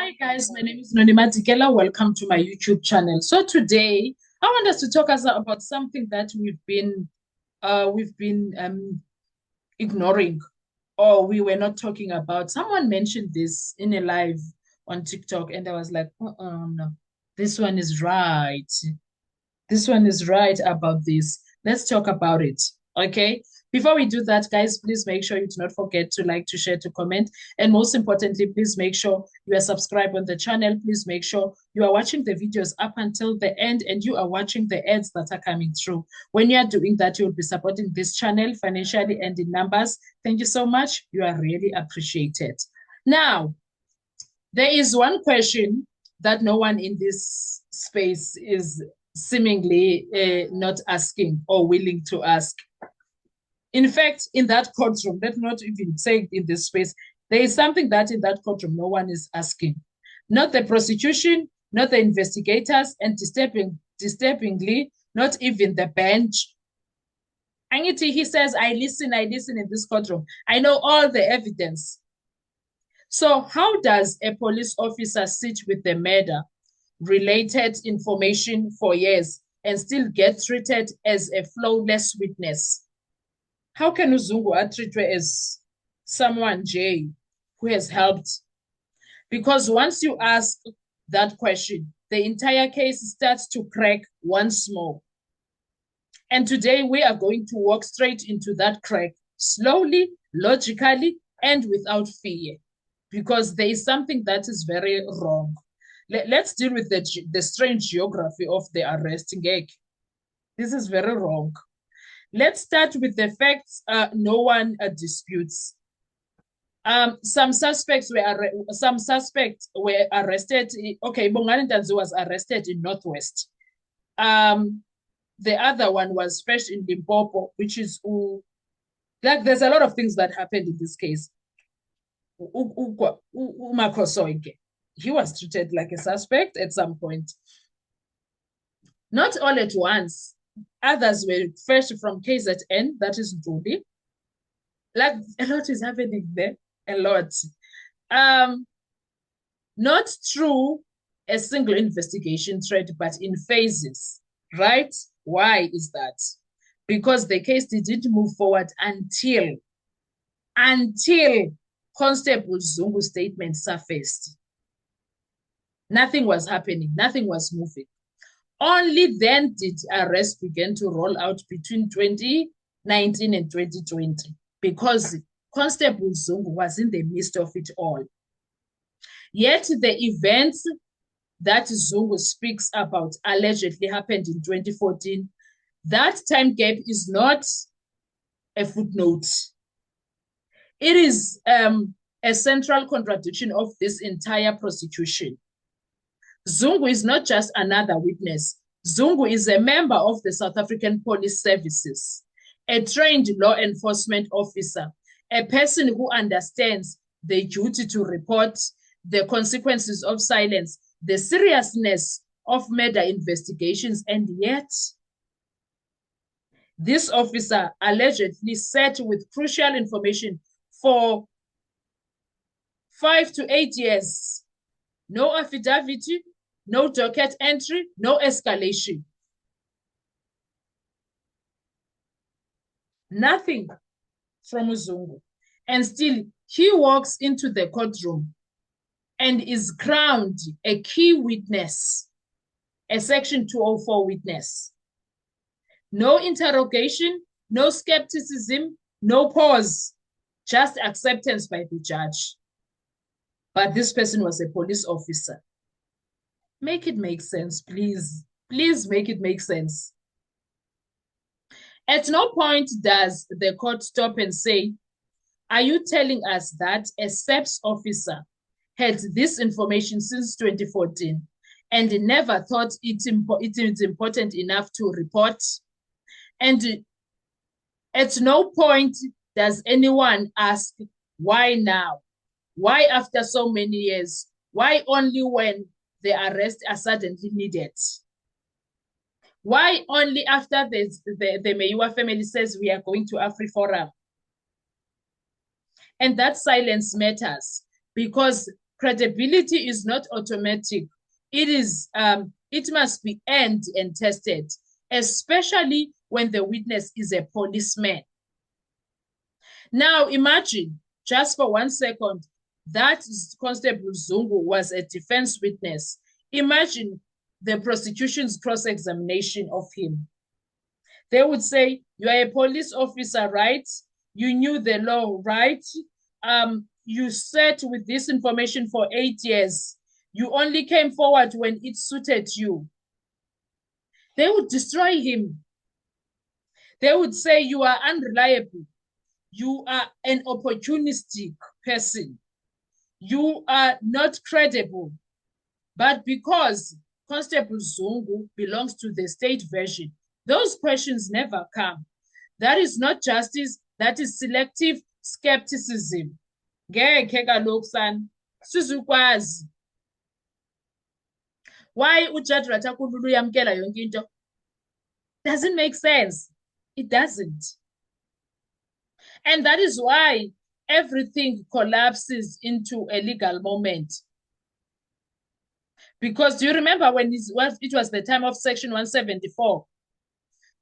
Hi guys, my name is Nonima Dikela. Welcome to my YouTube channel. So today I want us to talk about something that we've been ignoring, or we were not talking about. Someone mentioned this in a live on TikTok, and I was like, no, this one is right. This one is right about this. Let's talk about it. Okay. Before we do that, guys, please make sure you do not forget to like, to share, to comment. And most importantly, please make sure you are subscribed on the channel. Please make sure you are watching the videos up until the end and you are watching the ads that are coming through. When you are doing that, you will be supporting this channel financially and in numbers. Thank you so much. You are really appreciated. Now, there is one question that no one in this space is seemingly not asking or willing to ask. In fact, in that courtroom, let's not even say in this space, there is something that in that courtroom no one is asking. Not the prosecution, not the investigators, and disturbingly, not even the bench. Angithi, he says, I listen in this courtroom. I know all the evidence. So how does a police officer sit with the murder-related information for years and still get treated as a flawless witness? How can uZungu treat as someone, Jay, who has helped? Because once you ask that question, the entire case starts to crack once more. And today we are going to walk straight into that crack, slowly, logically, and without fear, because there is something that is very wrong. Let's deal with the strange geography of the arresting egg. This is very wrong. Let's start with the facts no one disputes. Some suspects were arrested. Okay, Bongani Ntanzi was arrested in Northwest. The other one was fresh in Limpopo, which is like there's a lot of things that happened in this case. Umakhosoike, he was treated like a suspect at some point. Not all at once. Others were fresh from KZN, that is Nduli. Like a lot is happening there, a lot. Not through a single investigation thread, but in phases, right? Why is that? Because the case didn't move forward until Constable Zungu's statement surfaced. Nothing was happening, nothing was moving. Only then did arrests begin to roll out between 2019 and 2020, because Constable Zungu was in the midst of it all. Yet the events that Zungu speaks about allegedly happened in 2014. That time gap is not a footnote. It is a central contradiction of this entire prosecution. Zungu is not just another witness. Zungu is a member of the South African Police Services, a trained law enforcement officer, a person who understands the duty to report, the consequences of silence, the seriousness of murder investigations, and yet this officer allegedly sat with crucial information for 5 to 8 years. No affidavit, no docket entry, no escalation. Nothing from Zungu. And still, he walks into the courtroom and is crowned a key witness, a Section 204 witness. No interrogation, no skepticism, no pause, just acceptance by the judge. But this person was a police officer. Make it make sense, please. Please make it make sense. At no point does the court stop and say, are you telling us that a SAPS officer had this information since 2014 and never thought it is important enough to report? And at no point does anyone ask, why now? Why after so many years? Why only when the arrests are suddenly needed? Why only after the Meyiwa family says we are going to AfriForum? And that silence matters, because credibility is not automatic. It must be earned and tested, especially when the witness is a policeman. Now imagine, just for 1 second, that Constable Zungu was a defense witness. Imagine the prosecution's cross-examination of him. They would say, you are a police officer, right? You knew the law, right? You sat with this information for 8 years. You only came forward when it suited you. They would destroy him. They would say you are unreliable. You are an opportunistic person. You are not credible. But because Constable Zungu belongs to the state version, those questions never come. That is not justice, that is selective skepticism. Ngeke kaloku sana sizukwazi. Why uJudge Ratakulu uyamkela yonke into? Doesn't make sense. It doesn't. And that is why everything collapses into a legal moment. Because do you remember when it was the time of Section 174?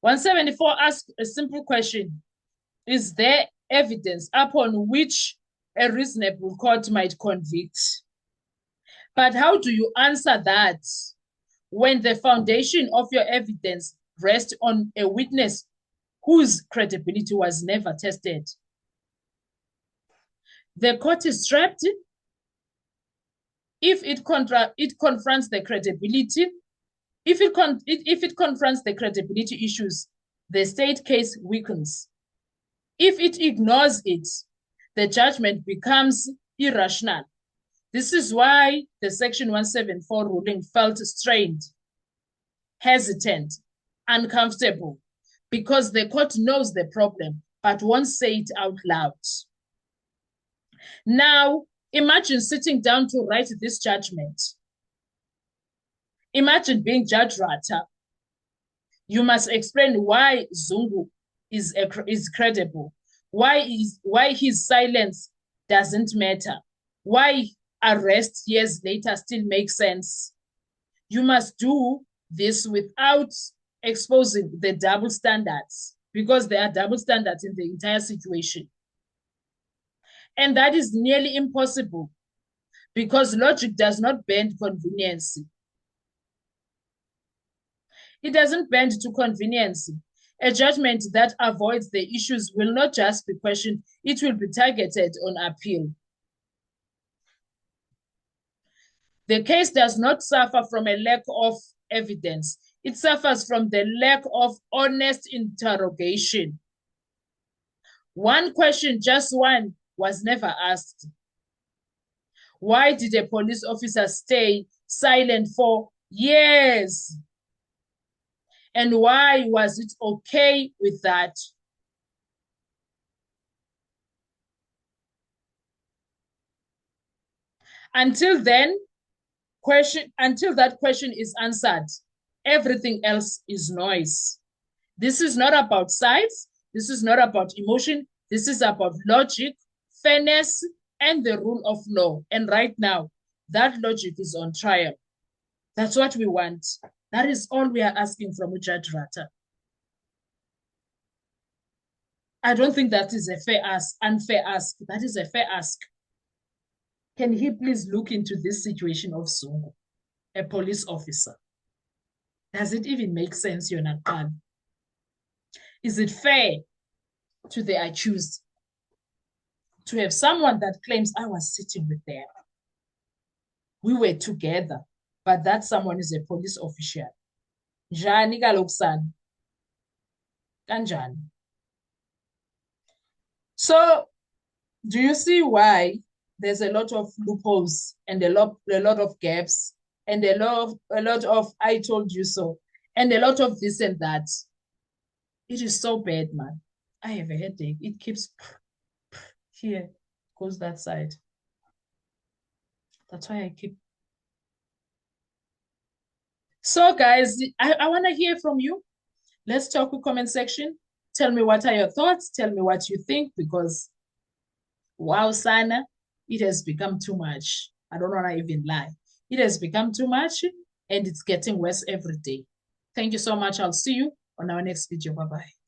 174 asked a simple question. Is there evidence upon which a reasonable court might convict? But how do you answer that when the foundation of your evidence rests on a witness whose credibility was never tested? The court is trapped. If it confronts the credibility, if it confronts the credibility issues, the state case weakens. If it ignores it, the judgment becomes irrational. This is why the Section 174 ruling felt strained, hesitant, uncomfortable, because the court knows the problem, but won't say it out loud. Now, imagine sitting down to write this judgment. Imagine being Judge Rata. You must explain why Zungu is credible, why his silence doesn't matter, why arrest years later still makes sense. You must do this without exposing the double standards, because there are double standards in the entire situation. And that is nearly impossible because logic does not bend convenience. It doesn't bend to convenience. A judgment that avoids the issues will not just be questioned, it will be targeted on appeal. The case does not suffer from a lack of evidence. It suffers from the lack of honest interrogation. One question, just one, was never asked. Why did a police officer stay silent for years? And why was it okay with that? Until that question is answered, everything else is noise. This is not about sides. This is not about emotion. This is about logic, fairness, and the rule of law. And right now, that logic is on trial. That's what we want. That is all we are asking from Judge Rata. I don't think that is a unfair ask. That is a fair ask. Can he please look into this situation of Zungu, a police officer? Does it even make sense, Yonatan? Is it fair to the accused to have someone that claims I was sitting with them? We were together, but that someone is a police official. Njani kaloku Kanjani. So, do you see why there's a lot of loopholes and a lot of gaps and a lot of I told you so and a lot of this and that? It is so bad, man. I have a headache. It keeps here, goes that side. That's why I keep. So guys, I want to hear from you. Let's talk with comment section. Tell me what are your thoughts. Tell me what you think, because wow, Sana, it has become too much. I don't want to even lie. It has become too much and it's getting worse every day. Thank you so much. I'll see you on our next video. Bye bye.